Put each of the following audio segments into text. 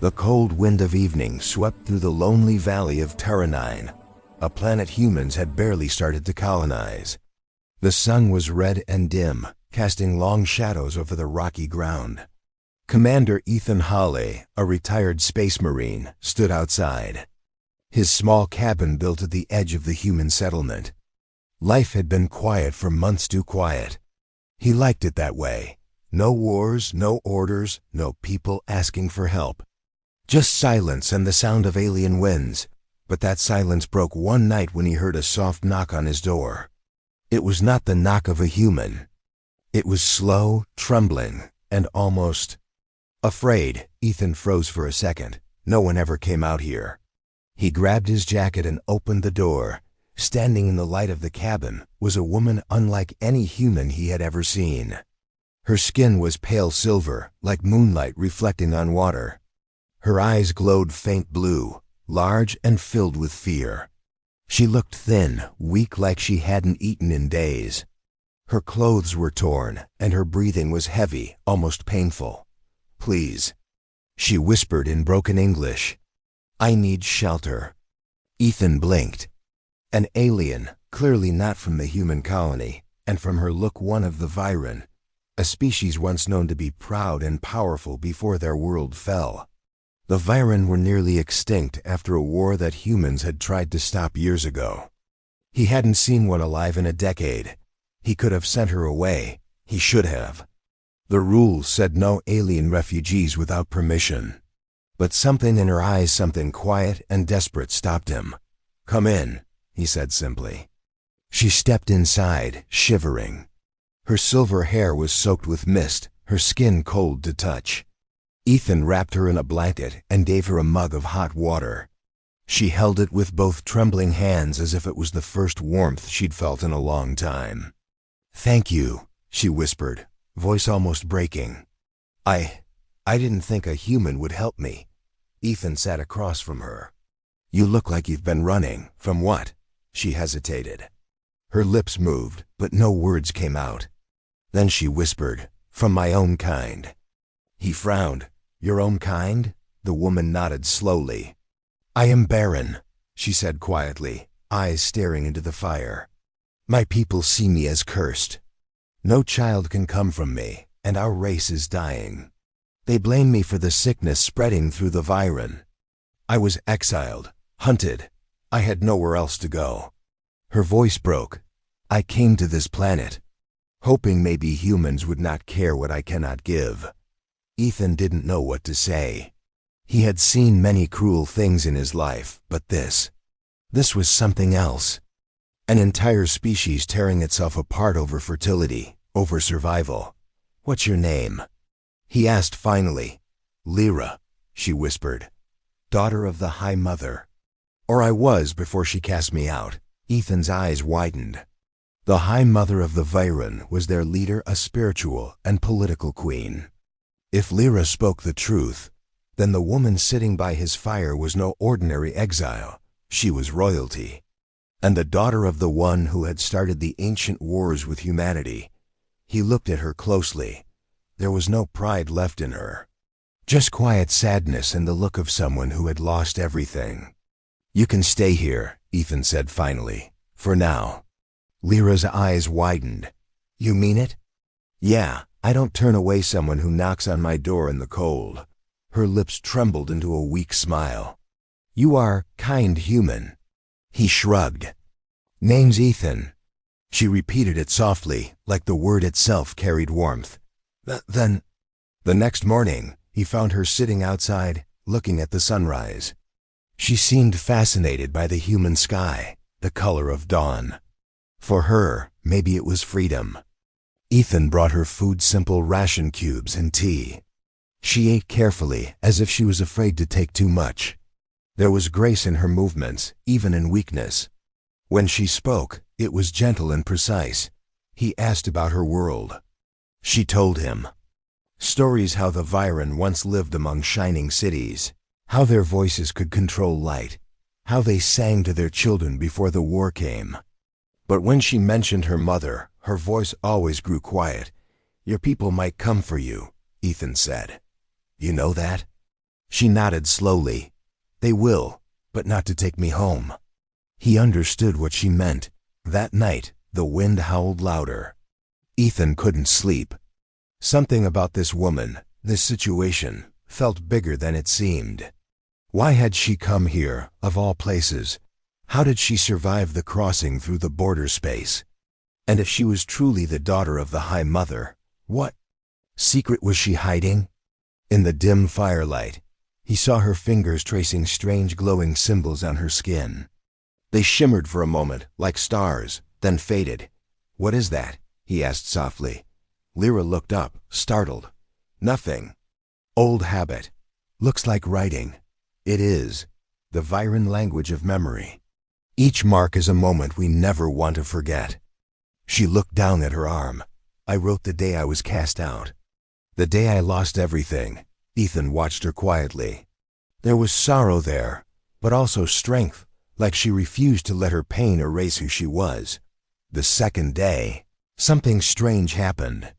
The cold wind of evening swept through the lonely valley of Terranine, a planet humans had barely started to colonize. The sun was red and dim, casting long shadows over the rocky ground. Commander Ethan Hawley, a retired space marine, stood outside. His small cabin built at the edge of the human settlement. Life had been quiet for months too quiet. He liked it that way. No wars, no orders, no people asking for help. Just silence and the sound of alien winds. But that silence broke one night when he heard a soft knock on his door. It was not the knock of a human. It was slow, trembling, and almost afraid. Ethan froze for a second. No one ever came out here. He grabbed his jacket and opened the door. Standing in the light of the cabin was a woman unlike any human he had ever seen. Her skin was pale silver, like moonlight reflecting on water. Her eyes glowed faint blue, large and filled with fear. She looked thin, weak, like she hadn't eaten in days. Her clothes were torn, and her breathing was heavy, almost painful. "Please," she whispered in broken English. "I need shelter." Ethan blinked. An alien, clearly not from the human colony, and from her look one of the Barren, a species once known to be proud and powerful before their world fell. The Barren were nearly extinct after a war that humans had tried to stop years ago. He hadn't seen one alive in a decade. He could have sent her away. He should have. The rules said no alien refugees without permission. But something in her eyes, something quiet and desperate, stopped him. "Come in," he said simply. She stepped inside, shivering. Her silver hair was soaked with mist, her skin cold to touch. Ethan wrapped her in a blanket and gave her a mug of hot water. She held it with both trembling hands as if it was the first warmth she'd felt in a long time. "Thank you," she whispered, voice almost breaking. I didn't think a human would help me." Ethan sat across from her. "You look like you've been running. From what?" She hesitated. Her lips moved, but no words came out. Then she whispered, "From my own kind." He frowned. "Your own kind?" The woman nodded slowly. "I am Barren," she said quietly, eyes staring into the fire. "My people see me as cursed. No child can come from me, and our race is dying. They blame me for the sickness spreading through the Barren. I was exiled, hunted. I had nowhere else to go." Her voice broke. "I came to this planet, hoping maybe humans would not care what I cannot give." Ethan didn't know what to say. He had seen many cruel things in his life, but this was something else. An entire species tearing itself apart over fertility, over survival. "What's your name?" he asked finally. "Lyra," she whispered. "Daughter of the High Mother. Or I was before she cast me out." Ethan's eyes widened. The High Mother of the Barren was their leader, a spiritual and political queen. If Lyra spoke the truth, then the woman sitting by his fire was no ordinary exile. She was royalty. And the daughter of the one who had started the ancient wars with humanity. He looked at her closely. There was no pride left in her. Just quiet sadness and the look of someone who had lost everything. "You can stay here," Ethan said finally. "For now." Lyra's eyes widened. "You mean it?" "Yeah. I don't turn away someone who knocks on my door in the cold." Her lips trembled into a weak smile. "You are kind human." He shrugged. "Name's Ethan." She repeated it softly, like the word itself carried warmth. Then, the next morning, he found her sitting outside, looking at the sunrise. She seemed fascinated by the human sky, the color of dawn. For her, maybe it was freedom. Ethan brought her food, simple ration cubes and tea. She ate carefully, as if she was afraid to take too much. There was grace in her movements, even in weakness. When she spoke, it was gentle and precise. He asked about her world. She told him. Stories how the Barren once lived among shining cities, how their voices could control light, how they sang to their children before the war came. But when she mentioned her mother, her voice always grew quiet. "Your people might come for you," Ethan said. "You know that?" She nodded slowly. They will, but not to take me home. He understood what she meant. That night, the wind howled louder. Ethan couldn't sleep. Something about this woman, this situation, felt bigger than it seemed. Why had she come here, of all places? How did she survive the crossing through the border space? And if she was truly the daughter of the High Mother, what secret was she hiding? In the dim firelight, he saw her fingers tracing strange glowing symbols on her skin. They shimmered for a moment, like stars, then faded. "What is that?" he asked softly. Lyra looked up, startled. "Nothing. Old habit. Looks like writing." "It is. The Barren language of memory. Each mark is a moment we never want to forget." She looked down at her arm. "I wrote the day I was cast out. The day I lost everything." Ethan watched her quietly. There was sorrow there, but also strength, like she refused to let her pain erase who she was. The second day, something strange happened.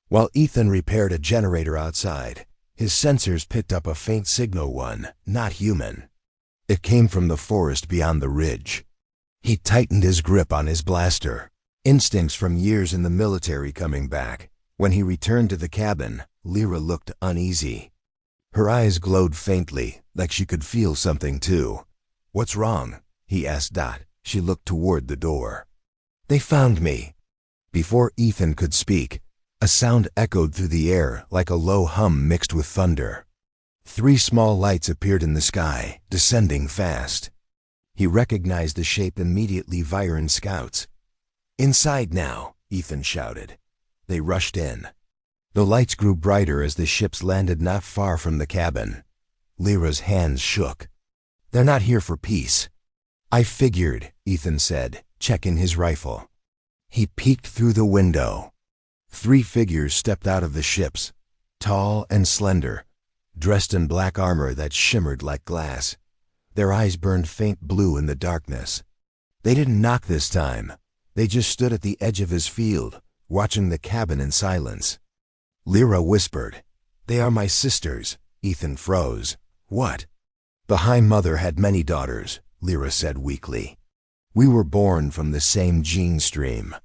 While Ethan repaired a generator outside, his sensors picked up a faint signal, one not human. It came from the forest beyond the ridge. He tightened his grip on his blaster, instincts from years in the military coming back. When he returned to the cabin, Lyra looked uneasy. Her eyes glowed faintly, like she could feel something too. "What's wrong?" he asked Dot. She looked toward the door. "They found me." Before Ethan could speak, a sound echoed through the air like a low hum mixed with thunder. 3 small lights appeared in the sky, descending fast. He recognized the shape immediately. Barren scouts. "Inside now," Ethan shouted. They rushed in. The lights grew brighter as the ships landed not far from the cabin. Lyra's hands shook. "They're not here for peace." "I figured," Ethan said, checking his rifle. He peeked through the window. 3 figures stepped out of the ships, tall and slender, dressed in black armor that shimmered like glass. Their eyes burned faint blue in the darkness. They didn't knock this time. They just stood at the edge of his field, watching the cabin in silence. Lyra whispered, "They are my sisters." Ethan froze. "What?" "The High Mother had many daughters," Lyra said weakly. "We were born from the same gene stream.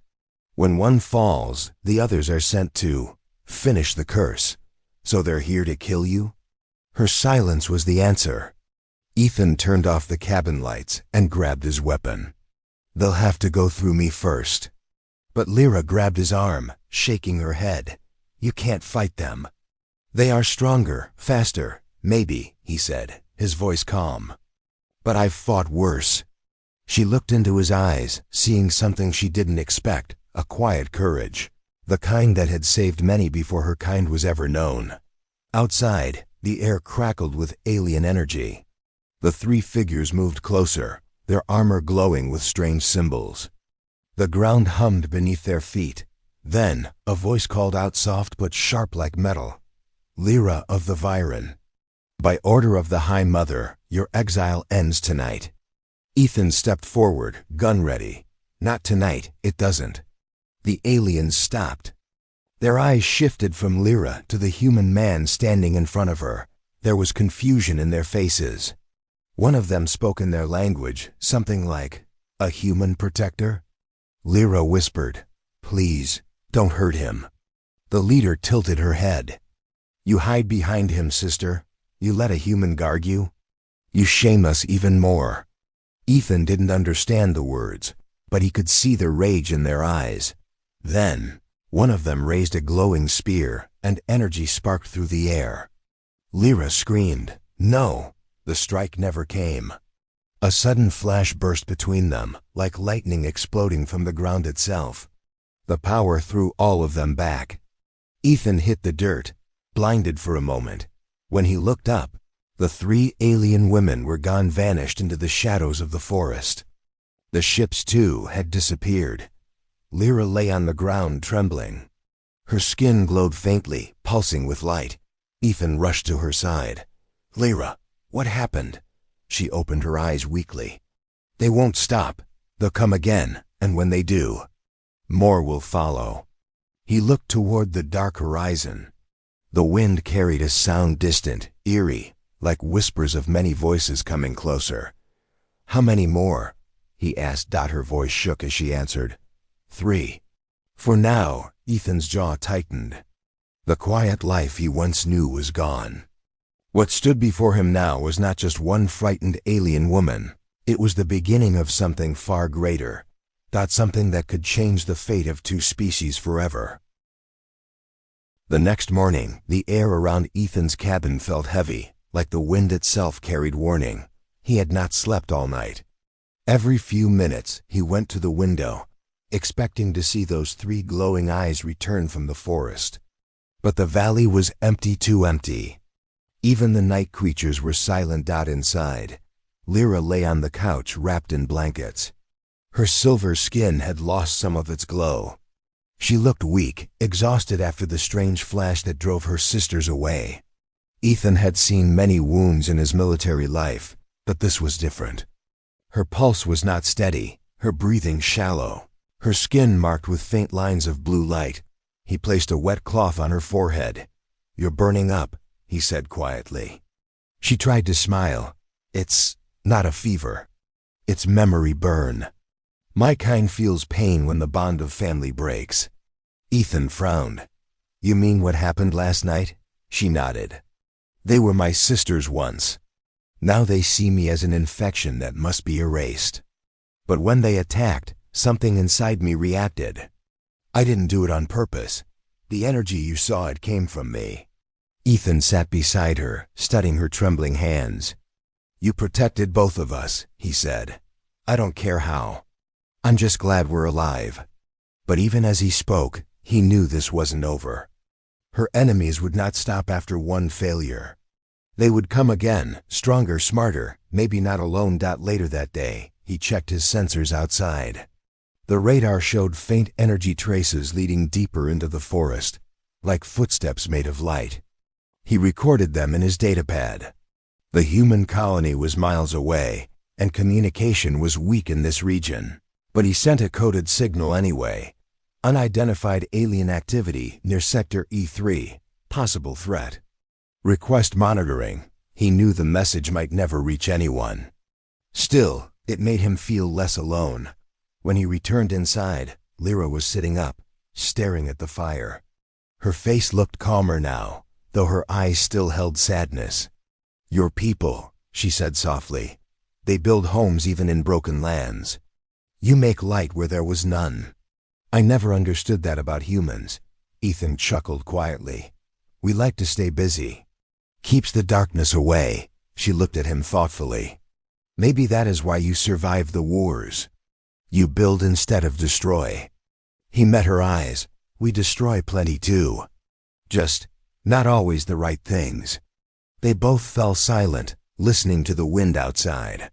When one falls, the others are sent to finish the curse. So they're here to kill you?" Her silence was the answer. Ethan turned off the cabin lights and grabbed his weapon. "They'll have to go through me first." But Lyra grabbed his arm, shaking her head. "You can't fight them." "They are stronger, faster, maybe," he said, his voice calm. "But I've fought worse." She looked into his eyes, seeing something she didn't expect, a quiet courage, the kind that had saved many before her kind was ever known. Outside, the air crackled with alien energy. The 3 figures moved closer, their armor glowing with strange symbols. The ground hummed beneath their feet. Then, a voice called out soft but sharp like metal. "Lyra of the Barren. By order of the High Mother, your exile ends tonight." Ethan stepped forward, gun ready. "Not tonight, it doesn't." The aliens stopped. Their eyes shifted from Lyra to the human man standing in front of her. There was confusion in their faces. One of them spoke in their language, something like, "A human protector?" Lyra whispered, "Please, don't hurt him." The leader tilted her head. "You hide behind him, sister. You let a human guard you. You shame us even more." Ethan didn't understand the words, but he could see the rage in their eyes. Then, one of them raised a glowing spear, and energy sparked through the air. Lyra screamed, "No!" The strike never came. A sudden flash burst between them, like lightning exploding from the ground itself. The power threw all of them back. Ethan hit the dirt, blinded for a moment. When he looked up, the 3 alien women were gone, vanished into the shadows of the forest. The ships, too, had disappeared. Lyra lay on the ground, trembling. Her skin glowed faintly, pulsing with light. Ethan rushed to her side. "Lyra, what happened?" She opened her eyes weakly. "They won't stop. They'll come again, and when they do, more will follow." He looked toward the dark horizon. The wind carried a sound distant, eerie, like whispers of many voices coming closer. "How many more?" he asked. Her voice shook as she answered. "3. For now." Ethan's jaw tightened. The quiet life he once knew was gone. What stood before him now was not just one frightened alien woman. It was the beginning of something far greater. Something that could change the fate of two species forever. The next morning, the air around Ethan's cabin felt heavy, like the wind itself carried warning. He had not slept all night. Every few minutes, he went to the window, expecting to see those 3 glowing eyes return from the forest. But the valley was empty, too empty. Even the night creatures were silent. Inside, Lyra lay on the couch wrapped in blankets. Her silver skin had lost some of its glow. She looked weak, exhausted after the strange flash that drove her sisters away. Ethan had seen many wounds in his military life, but this was different. Her pulse was not steady, her breathing shallow, her skin marked with faint lines of blue light. He placed a wet cloth on her forehead. "You're burning up," he said quietly. She tried to smile. "It's not a fever. It's memory burn. My kind feels pain when the bond of family breaks." Ethan frowned. "You mean what happened last night?" She nodded. "They were my sisters once. Now they see me as an infection that must be erased. But when they attacked, something inside me reacted. I didn't do it on purpose. The energy you saw, it came from me." Ethan sat beside her, studying her trembling hands. "You protected both of us," he said. "I don't care how. I'm just glad we're alive." But even as he spoke, he knew this wasn't over. Her enemies would not stop after one failure. They would come again, stronger, smarter, maybe not alone. Later that day, he checked his sensors outside. The radar showed faint energy traces leading deeper into the forest, like footsteps made of light. He recorded them in his datapad. The human colony was miles away, and communication was weak in this region. But he sent a coded signal anyway. "Unidentified alien activity near Sector E3. Possible threat. Request monitoring." He knew the message might never reach anyone. Still, it made him feel less alone. When he returned inside, Lyra was sitting up, staring at the fire. Her face looked calmer now, though her eyes still held sadness. "Your people," she said softly. "They build homes even in broken lands. You make light where there was none." "I never understood that about humans." Ethan chuckled quietly. "We like to stay busy. Keeps the darkness away." She looked at him thoughtfully. "Maybe that is why you survived the wars. You build instead of destroy." He met her eyes. "We destroy plenty too. Just not always the right things." They both fell silent, listening to the wind outside.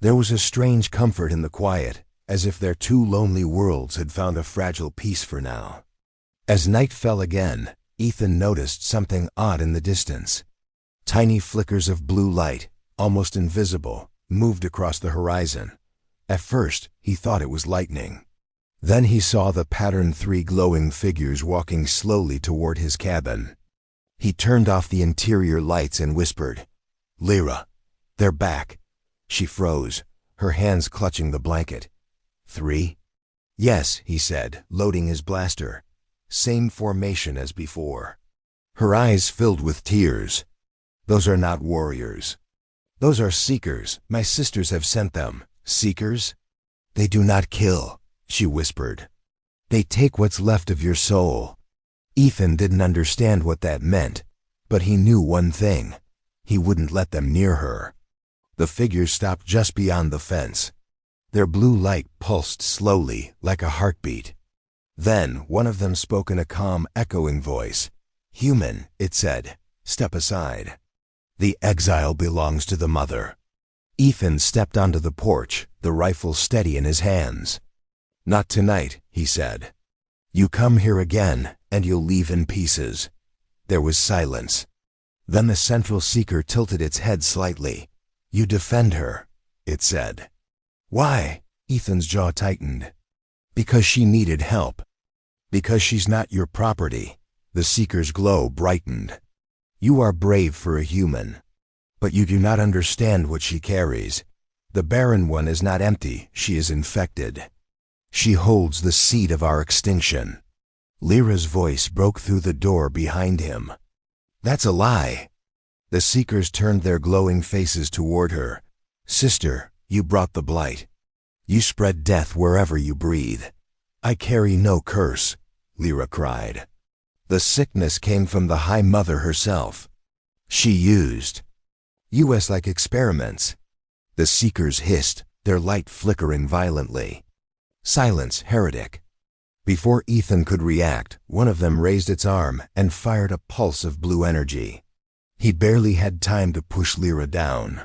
There was a strange comfort in the quiet, as if their 2 lonely worlds had found a fragile peace for now. As night fell again, Ethan noticed something odd in the distance. Tiny flickers of blue light, almost invisible, moved across the horizon. At first, he thought it was lightning. Then he saw the patterned 3 glowing figures walking slowly toward his cabin. He turned off the interior lights and whispered, "Lyra, they're back." She froze, her hands clutching the blanket. 3? "Yes," he said, loading his blaster. "Same formation as before." Her eyes filled with tears. "Those are not warriors. Those are seekers. My sisters have sent them." "Seekers? They do not kill," she whispered. "They take what's left of your soul." Ethan didn't understand what that meant, but he knew one thing. He wouldn't let them near her. The figures stopped just beyond the fence. Their blue light pulsed slowly, like a heartbeat. Then one of them spoke in a calm, echoing voice. "Human," it said, "step aside. The exile belongs to the mother." Ethan stepped onto the porch, the rifle steady in his hands. "Not tonight," he said. "You come here again, and you'll leave in pieces." There was silence. Then the central seeker tilted its head slightly. "You defend her," it said. "Why?" Ethan's jaw tightened. "Because she needed help. Because she's not your property." The seeker's glow brightened. "You are brave for a human. But you do not understand what she carries. The Barren one is not empty, she is infected. She holds the seed of our extinction. Lyra's voice broke through the door behind him. That's a lie. The Seekers turned their glowing faces toward her. Sister, you brought the blight. You spread death wherever you breathe. I carry no curse, Lyra cried. The sickness came from the High Mother herself. She used us like experiments. The Seekers hissed, their light flickering violently. Silence, heretic. Before Ethan could react, one of them raised its arm and fired a pulse of blue energy. He barely had time to push Lyra down.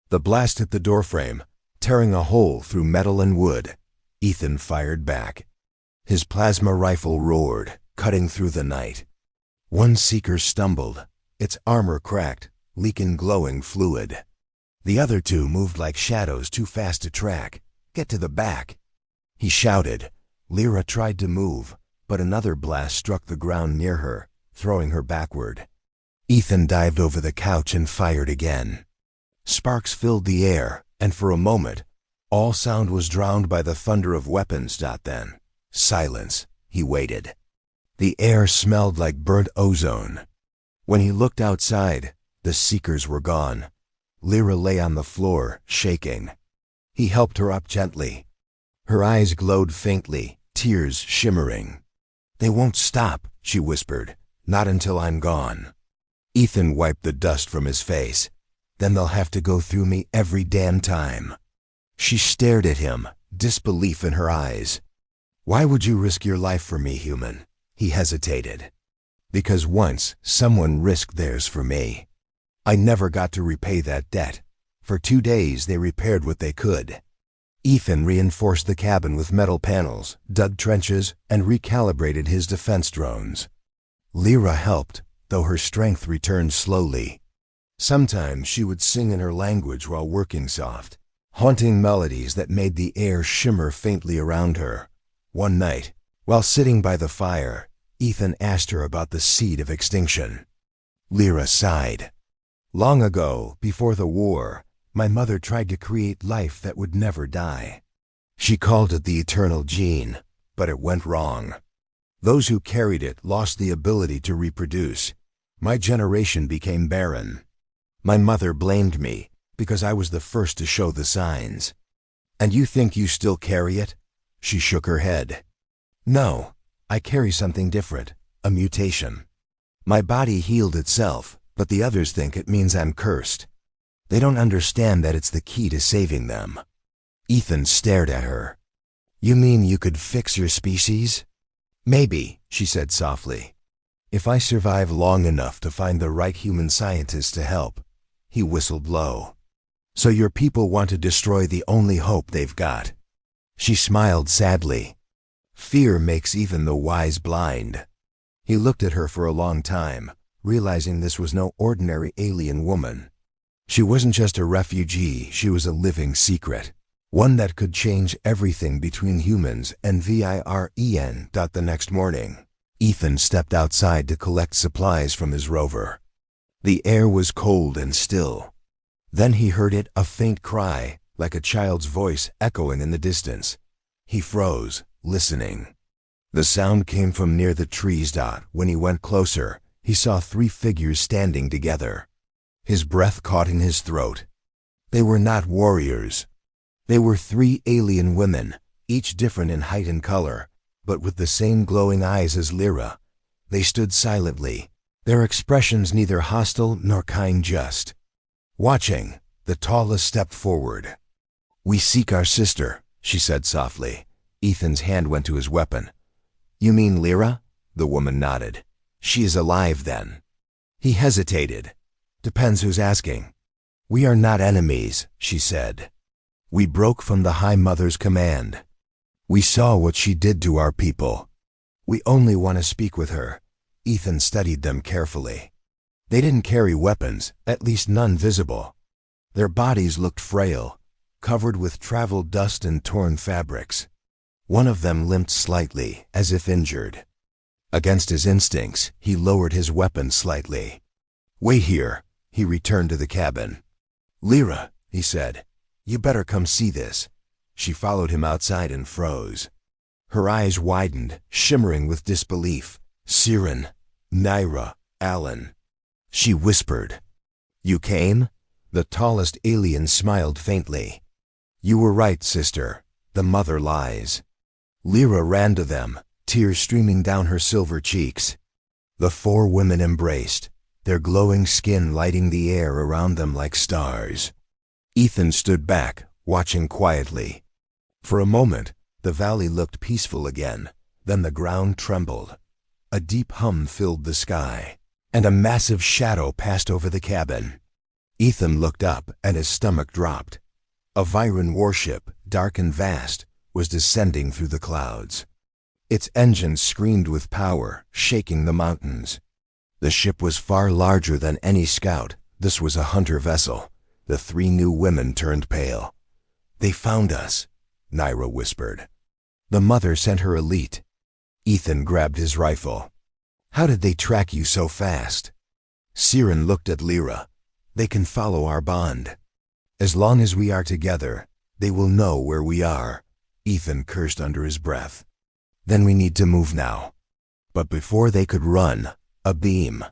The blast hit the doorframe, tearing a hole through metal and wood. Ethan fired back. His plasma rifle roared, cutting through the night. One Seeker stumbled, its armor cracked, leaking glowing fluid. The other two moved like shadows too fast to track. Get to the back. He shouted. Lyra tried to move, but another blast struck the ground near her, throwing her backward. Ethan dived over the couch and fired again. Sparks filled the air, and for a moment, all sound was drowned by the thunder of weapons. Then, silence. He waited. The air smelled like burnt ozone. When he looked outside, the Seekers were gone. Lyra lay on the floor, shaking. He helped her up gently. Her eyes glowed faintly, tears shimmering. They won't stop, she whispered. Not until I'm gone. Ethan wiped the dust from his face. Then they'll have to go through me every damn time. She stared at him, disbelief in her eyes. Why would you risk your life for me, human? He hesitated. Because once, someone risked theirs for me. I never got to repay that debt. For 2 days they repaired what they could. Ethan reinforced the cabin with metal panels, dug trenches, and recalibrated his defense drones. Lyra helped, though her strength returned slowly. Sometimes she would sing in her language while working soft, haunting melodies that made the air shimmer faintly around her. One night, while sitting by the fire, Ethan asked her about the seed of extinction. Lyra sighed. Long ago, before the war, my mother tried to create life that would never die. She called it the eternal gene, but it went wrong. Those who carried it lost the ability to reproduce. My generation became barren. My mother blamed me because I was the first to show the signs. And you think you still carry it? She shook her head. No, I carry something different, a mutation. My body healed itself, but the others think it means I'm cursed. They don't understand that it's the key to saving them. Ethan stared at her. You mean you could fix your species? Maybe, she said softly. If I survive long enough to find the right human scientists to help. He whistled low. So your people want to destroy the only hope they've got. She smiled sadly. Fear makes even the wise blind. He looked at her for a long time, realizing this was no ordinary alien woman. She wasn't just a refugee, she was a living secret. One that could change everything between humans and Viren. The next morning, Ethan stepped outside to collect supplies from his rover. The air was cold and still. Then he heard it, a faint cry, like a child's voice echoing in the distance. He froze, listening. The sound came from near the trees. When he went closer, he saw 3 figures standing together. His breath caught in his throat. They were not warriors. They were 3 alien women, each different in height and color, but with the same glowing eyes as Lyra. They stood silently, their expressions neither hostile nor kind, just watching. The tallest stepped forward. We seek our sister, she said softly. Ethan's hand went to his weapon. You mean Lyra? The woman nodded. She is alive then. He hesitated. Depends who's asking. We are not enemies, she said. We broke from the High Mother's command. We saw what she did to our people. We only want to speak with her. Ethan studied them carefully. They didn't carry weapons, at least none visible. Their bodies looked frail, covered with traveled dust and torn fabrics. One of them limped slightly, as if injured. Against his instincts, he lowered his weapon slightly. Wait here, he returned to the cabin. "Lyra," he said, "you better come see this." She followed him outside and froze. Her eyes widened, shimmering with disbelief. "Siren, Naira, Alan." She whispered. "You came?" The tallest alien smiled faintly. "You were right, sister. The mother lies." Lyra ran to them, tears streaming down her silver cheeks. The four women embraced, their glowing skin lighting the air around them like stars. Ethan stood back, watching quietly. For a moment, the valley looked peaceful again, then the ground trembled. A deep hum filled the sky, and a massive shadow passed over the cabin. Ethan looked up, and his stomach dropped. A Viren warship, dark and vast, was descending through the clouds. Its engines screamed with power, shaking the mountains. The ship was far larger than any scout. This was a hunter vessel. The three new women turned pale. "They found us," Naira whispered. "The mother sent her elite." Ethan grabbed his rifle. "How did they track you so fast?" Siren looked at Lyra. "They can follow our bond. As long as we are together, they will know where we are." Ethan cursed under his breath. "Then we need to move now." But before they could run, a beam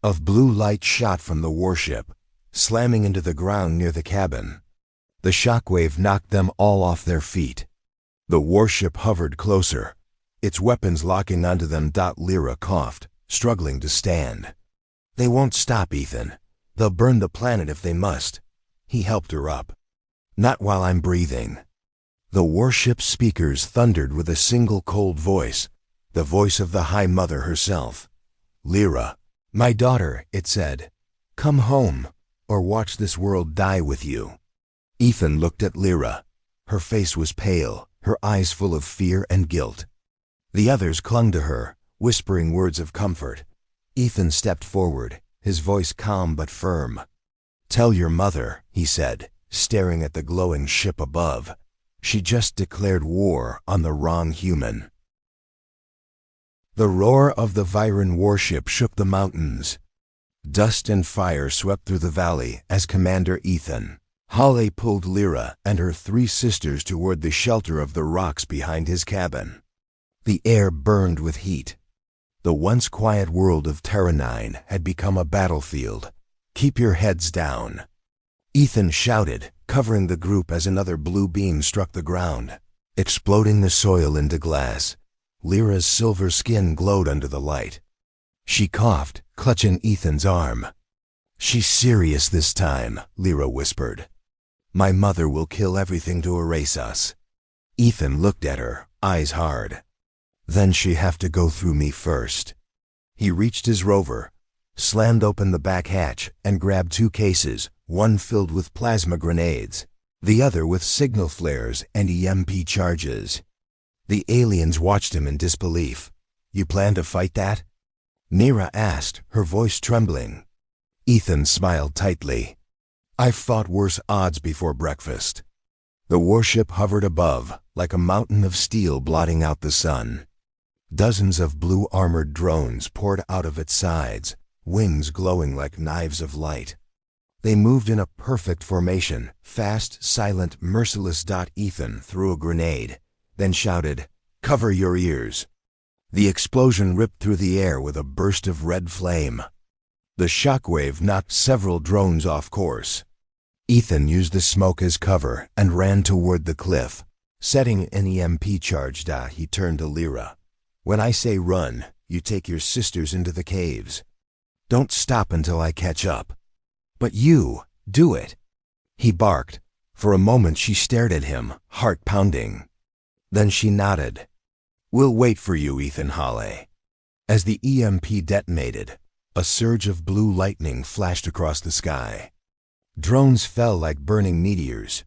of blue light shot from the warship, slamming into the ground near the cabin. The shockwave knocked them all off their feet. The warship hovered closer, its weapons locking onto them. Lyra coughed, struggling to stand. "They won't stop, Ethan. They'll burn the planet if they must." He helped her up. "Not while I'm breathing." The warship's speakers thundered with a single cold voice, the voice of the High Mother herself. "Lyra, my daughter," it said, "come home, or watch this world die with you." Ethan looked at Lyra. Her face was pale, her eyes full of fear and guilt. The others clung to her, whispering words of comfort. Ethan stepped forward, his voice calm but firm. "Tell your mother," he said, staring at the glowing ship above. "She just declared war on the wrong human." The roar of the Viren warship shook the mountains. Dust and fire swept through the valley as Commander Ethan Hale pulled Lyra and her three sisters toward the shelter of the rocks behind his cabin. The air burned with heat. The once quiet world of Terra 9 had become a battlefield. "Keep your heads down," Ethan shouted, covering the group as another blue beam struck the ground, exploding the soil into glass. Lyra's silver skin glowed under the light. She coughed, clutching Ethan's arm. "She's serious this time," Lyra whispered. "My mother will kill everything to erase us." Ethan looked at her, eyes hard. "Then she have to go through me first." He reached his rover, slammed open the back hatch, and grabbed two cases, one filled with plasma grenades, the other with signal flares and EMP charges. The aliens watched him in disbelief. "You plan to fight that?" Naira asked, her voice trembling. Ethan smiled tightly. "I've fought worse odds before breakfast." The warship hovered above, like a mountain of steel blotting out the sun. Dozens of blue armored drones poured out of its sides, wings glowing like knives of light. They moved in a perfect formation, fast, silent, merciless. Ethan threw a grenade, then shouted, "Cover your ears." The explosion ripped through the air with a burst of red flame. The shockwave knocked several drones off course. Ethan used the smoke as cover and ran toward the cliff. Setting an EMP charge, he turned to Lyra. "When I say run, you take your sisters into the caves. Don't stop until I catch up." "But you, do it," he barked. For a moment she stared at him, heart pounding. Then she nodded. "We'll wait for you, Ethan Hale." As the EMP detonated, a surge of blue lightning flashed across the sky. Drones fell like burning meteors.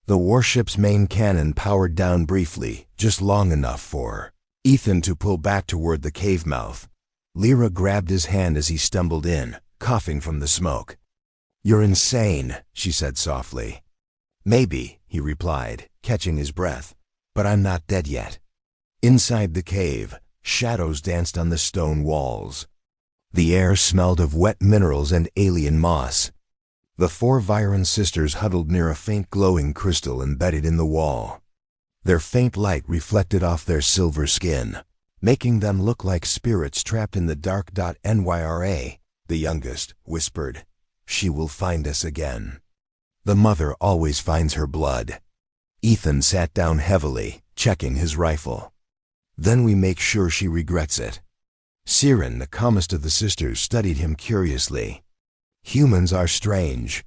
The warship's main cannon powered down briefly, just long enough for Ethan to pull back toward the cave mouth. Lyra grabbed his hand as he stumbled in, coughing from the smoke. "You're insane," she said softly. "Maybe," he replied, catching his breath, "but I'm not dead yet." Inside the cave, shadows danced on the stone walls. The air smelled of wet minerals and alien moss. The 4 Barren sisters huddled near a faint glowing crystal embedded in the wall. Their faint light reflected off their silver skin, making them look like spirits trapped in the dark. Nyra, the youngest, whispered, "She will find us again. The mother always finds her blood." Ethan sat down heavily, checking his rifle. "Then we make sure she regrets it." Siren, the calmest of the sisters, studied him curiously. "Humans are strange.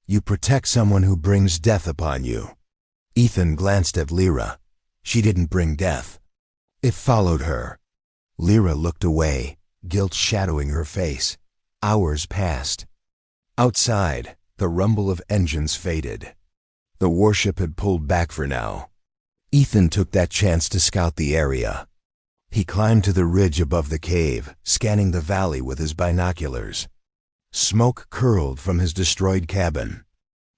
You protect someone who brings death upon you." Ethan glanced at Lyra. She didn't bring death. It followed her. Lyra looked away, guilt shadowing her face. Hours passed. Outside, the rumble of engines faded. The warship had pulled back for now. Ethan took that chance to scout the area. He climbed to the ridge above the cave, scanning the valley with his binoculars. Smoke curled from his destroyed cabin.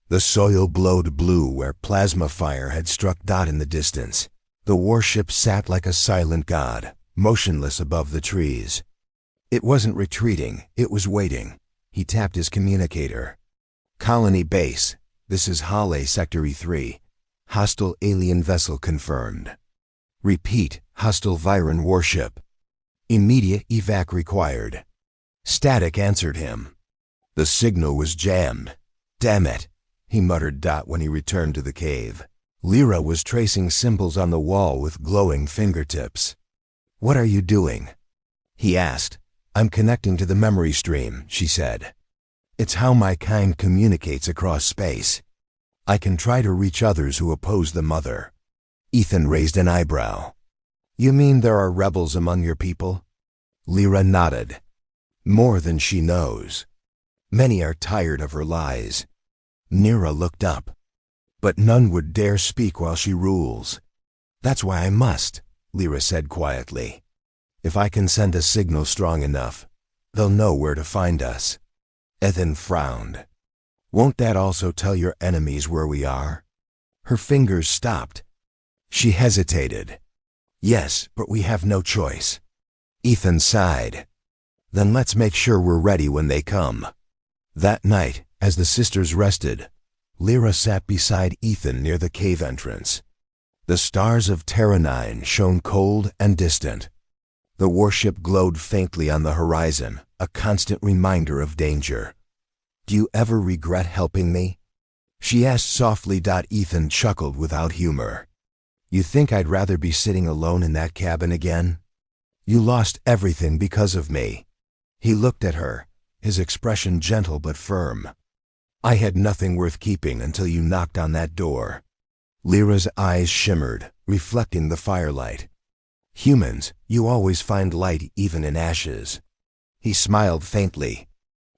The soil glowed blue where plasma fire had struck in the distance. The warship sat like a silent god, motionless above the trees. It wasn't retreating, it was waiting. He tapped his communicator. "Colony base, this is Halle Sector E3. Hostile alien vessel confirmed. Repeat, hostile Barren warship. Immediate evac required." Static answered him. The signal was jammed. "Damn it," he muttered when he returned to the cave. Lyra was tracing symbols on the wall with glowing fingertips. "What are you doing?" he asked. "I'm connecting to the memory stream," she said. "It's how my kind communicates across space. I can try to reach others who oppose the mother." Ethan raised an eyebrow. "You mean there are rebels among your people?" Lyra nodded. "More than she knows. Many are tired of her lies." Nyra looked up. "But none would dare speak while she rules." "That's why I must," Lyra said quietly. "If I can send a signal strong enough, they'll know where to find us." Ethan frowned. "Won't that also tell your enemies where we are?" Her fingers stopped. She hesitated. "Yes, but we have no choice." Ethan sighed. "Then let's make sure we're ready when they come." That night, as the sisters rested, Lyra sat beside Ethan near the cave entrance. The stars of Terra 9 shone cold and distant. The warship glowed faintly on the horizon, a constant reminder of danger. "Do you ever regret helping me?" she asked softly. Ethan chuckled without humor. "You think I'd rather be sitting alone in that cabin again? You lost everything because of me." He looked at her, his expression gentle but firm. "I had nothing worth keeping until you knocked on that door." Lyra's eyes shimmered, reflecting the firelight. "Humans, you always find light even in ashes." He smiled faintly.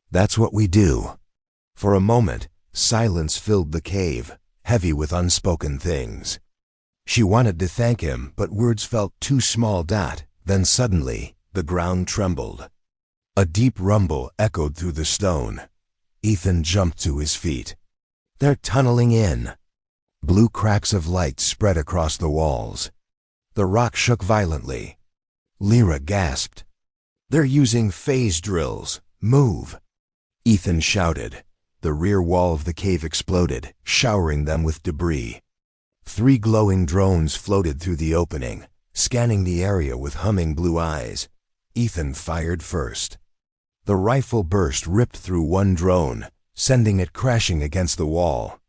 "That's what we do." For a moment, silence filled the cave, heavy with unspoken things. She wanted to thank him, but words felt too small. Then suddenly, the ground trembled. A deep rumble echoed through the stone. Ethan jumped to his feet. "They're tunneling in." Blue cracks of light spread across the walls. The rock shook violently. Lyra gasped. "They're using phase drills. Move!" Ethan shouted. The rear wall of the cave exploded, showering them with debris. 3 glowing drones floated through the opening, scanning the area with humming blue eyes. Ethan fired first. The rifle burst ripped through one drone, sending it crashing against the wall.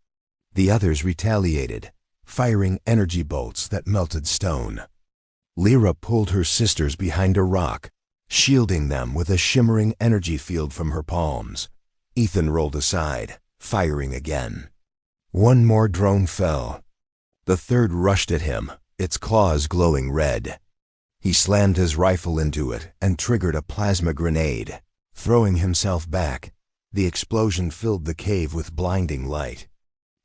The others retaliated, firing energy bolts that melted stone. Lyra pulled her sisters behind a rock, shielding them with a shimmering energy field from her palms. Ethan rolled aside, firing again. One more drone fell. The third rushed at him, its claws glowing red. He slammed his rifle into it and triggered a plasma grenade. Throwing himself back, the explosion filled the cave with blinding light.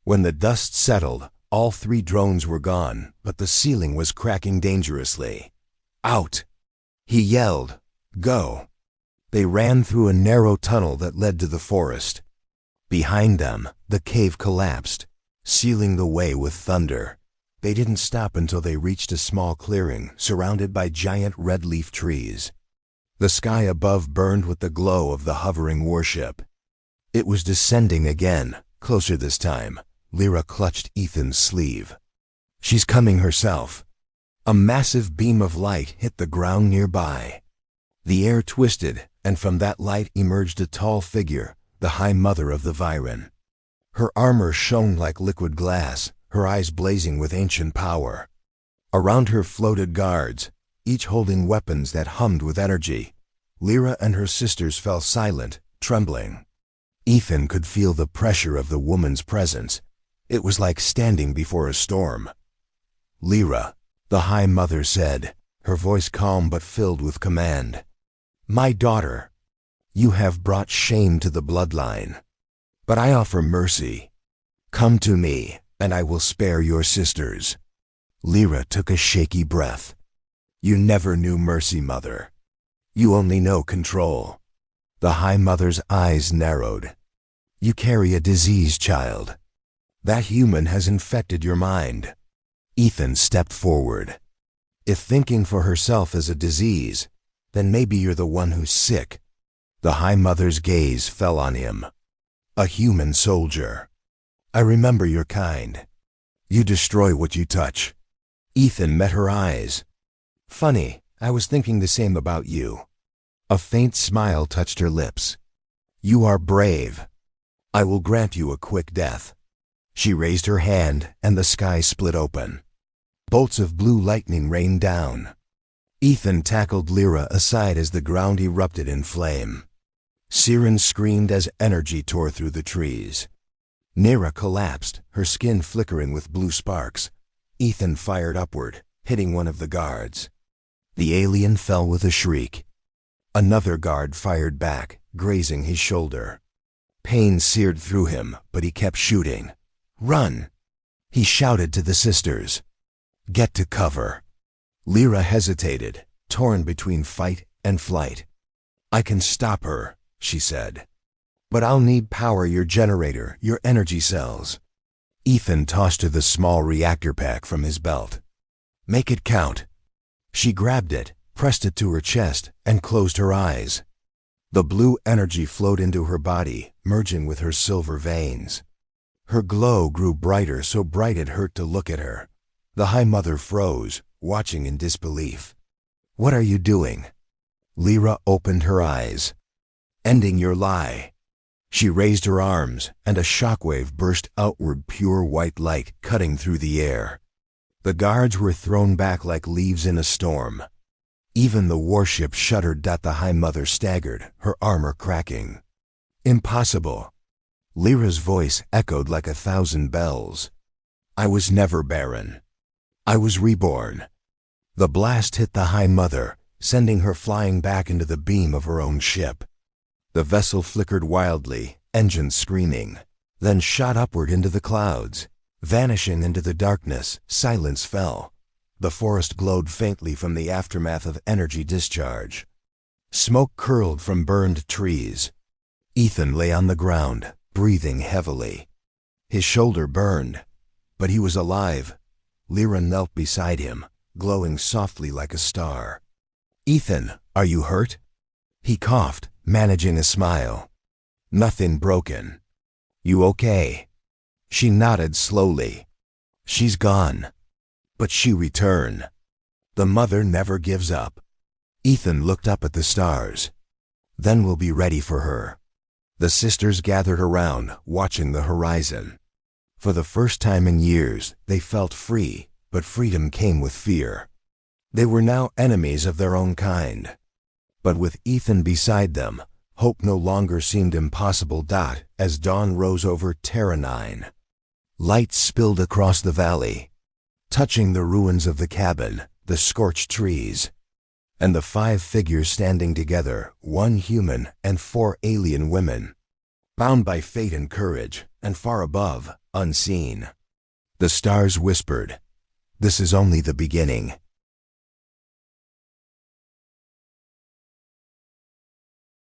When the dust settled, all 3 drones were gone, but the ceiling was cracking dangerously. "Out!" he yelled. "Go!" They ran through a narrow tunnel that led to the forest. Behind them, the cave collapsed, sealing the way with thunder. They didn't stop until they reached a small clearing surrounded by giant red leaf trees. The sky above burned with the glow of the hovering warship. It was descending again, closer this time. Lyra clutched Ethan's sleeve. She's coming herself. A massive beam of light hit the ground nearby. The air twisted, and from that light emerged a tall figure, the High Mother of the Barren. Her armor shone like liquid glass, her eyes blazing with ancient power. Around her floated guards, each holding weapons that hummed with energy. Lyra and her sisters fell silent, trembling. Ethan could feel the pressure of the woman's presence. It was like standing before a storm. "Lyra," the High Mother said, her voice calm but filled with command. "My daughter, you have brought shame to the bloodline. But I offer mercy. Come to me, and I will spare your sisters." Lyra took a shaky breath. "You never knew mercy, Mother. You only know control." The High Mother's eyes narrowed. "You carry a disease, child. That human has infected your mind." Ethan stepped forward. "If thinking for herself is a disease, then maybe you're the one who's sick." The High Mother's gaze fell on him. "A human soldier. I remember your kind. You destroy what you touch." Ethan met her eyes. "Funny, I was thinking the same about you." A faint smile touched her lips. "You are brave. I will grant you a quick death." She raised her hand, and the sky split open. Bolts of blue lightning rained down. Ethan tackled Lyra aside as the ground erupted in flame. Siren screamed as energy tore through the trees. Nera collapsed, her skin flickering with blue sparks. Ethan fired upward, hitting one of the guards. The alien fell with a shriek. Another guard fired back, grazing his shoulder. Pain seared through him, but he kept shooting. "Run!" he shouted to the sisters. "Get to cover." Lyra hesitated, torn between fight and flight. "I can stop her," she said. "But I'll need power your generator, your energy cells." Ethan tossed her the small reactor pack from his belt. "Make it count." She grabbed it, pressed it to her chest, and closed her eyes. The blue energy flowed into her body, merging with her silver veins. Her glow grew brighter, so bright it hurt to look at her. The High Mother froze, watching in disbelief. "What are you doing?" Lyra opened her eyes. "Ending your lie." She raised her arms, and a shockwave burst outward, pure white light cutting through the air. The guards were thrown back like leaves in a storm. Even the warship shuddered. The High Mother staggered, her armor cracking. "Impossible." Lyra's voice echoed like 1,000 bells. "I was never barren. I was reborn." The blast hit the High Mother, sending her flying back into the beam of her own ship. The vessel flickered wildly, engines screaming, then shot upward into the clouds. Vanishing into the darkness, silence fell. The forest glowed faintly from the aftermath of energy discharge. Smoke curled from burned trees. Ethan lay on the ground, breathing heavily. His shoulder burned, but he was alive. Lyra knelt beside him, glowing softly like a star. "Ethan, are you hurt?" He coughed, managing a smile. "Nothing broken." "You okay?" She nodded slowly. "She's gone. But she returned. The mother never gives up." Ethan looked up at the stars. "Then we'll be ready for her." The sisters gathered around, watching the horizon. For the first time in years, they felt free, but freedom came with fear. They were now enemies of their own kind. But with Ethan beside them, hope no longer seemed impossible. As dawn rose over Terra 9, light spilled across the valley, touching the ruins of the cabin, the scorched trees, and the 5 figures standing together, 1 human and 4 alien women, bound by fate and courage, and far above, unseen. The stars whispered, "This is only the beginning."